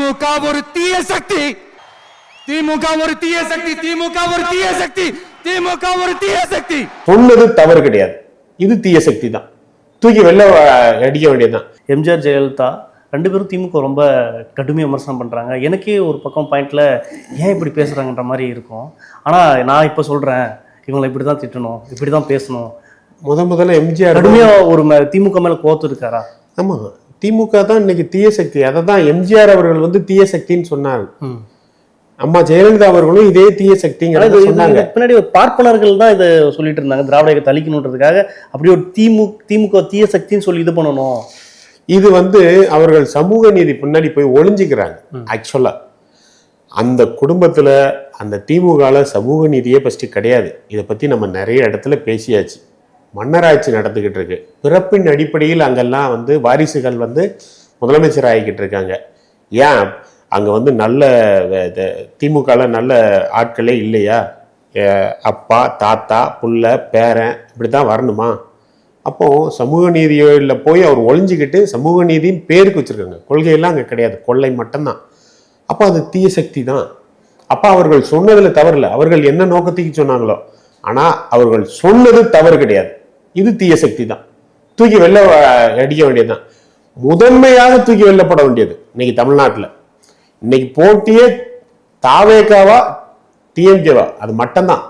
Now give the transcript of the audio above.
திமுக ஒரு தீய சக்தி, திமுக ஒரு தீய சக்தி, திமுக ஒரு தீய சக்தி, திமுக ஒரு தீய சக்தி. சொன்னது தவறு கிடையாது, இது தீய சக்தி தான், தூக்கி வெளில அடிக்க வேண்டியதுதான். எம்ஜிஆர் ஜெயலலிதா ரெண்டு பேரும் திமுக ரொம்ப கடுமையாக விமர்சனம் பண்ணுறாங்க. எனக்கே ஒரு பக்கம் பாயிண்ட்ல ஏன் இப்படி பேசுகிறாங்கன்ற மாதிரி இருக்கும். ஆனால் நான் இப்போ சொல்கிறேன், இவங்களை இப்படி தான் திட்டணும், இப்படி தான் பேசணும். முதல்ல எம்ஜிஆர் கடுமையாக ஒரு திமுக மேலே கோத்து இருக்காரா? ஆமாம், திமுக தான் இன்னைக்கு தீய சக்தி. அதை தான் எம்ஜிஆர் அவர்கள் வந்து தீய சக்தின்னு சொன்னார். அம்மா ஜெயலலிதா அவர்களும் இதே தீய சக்திங்கிறத சொன்னாங்க. பின்னாடி ஒரு பார்ப்பனர்கள் தான் இதை சொல்லிட்டு இருந்தாங்க, திராவிட இயக்கத்தை அழிக்கணுன்றதுக்காக. அப்படி ஒரு திமுக தீய சக்தின்னு சொல்லி இது பண்ணணும். இது வந்து அவர்கள் சமூக நீதி பின்னாடி போய் ஒளிஞ்சிக்கிறாங்க. ஆக்சுவலா அந்த குடும்பத்துல அந்த திமுகல சமூக நீதியே ஃபர்ஸ்ட் கிடையாது. இதை பத்தி நம்ம நிறைய இடத்துல பேசியாச்சு. மன்னராட்சி நடந்துகிட்டு இருக்கு. பிறப்பின் அடிப்படையில் அங்கெல்லாம் வந்து வாரிசுகள் வந்து முதலமைச்சர் ஆகிக்கிட்டு இருக்காங்க. ஏன் அங்க வந்து நல்ல திமுகல நல்ல ஆட்களே இல்லையா? அப்பா, தாத்தா, புள்ள, பேரன் இப்படித்தான் வரணுமா? அப்போ சமூக நீதியில போய் அவர் ஒளிஞ்சிக்கிட்டு சமூக நீதியின் பேருக்கு வச்சிருக்காங்க. கொள்கையெல்லாம் அங்கே கிடையாது, கொள்ளை மட்டும்தான். அப்போ அது தீய சக்தி தான். அப்போ அவர்கள் சொன்னதுல தவறு இல்லை. அவர்கள் என்ன நோக்கத்துக்கு சொன்னாங்களோ, ஆனா அவர்கள் சொன்னது தவறு கிடையாது, இது தீய சக்தி தான், தூக்கி வெளில அடிக்க வேண்டியதுதான். முதன்மையாக தூக்கி வெல்லப்பட வேண்டியது இன்னைக்கு தமிழ்நாட்டில். இன்னைக்கு போட்டியே தாவேகாவா டிஎம்கேவா அது மட்டும்தான்.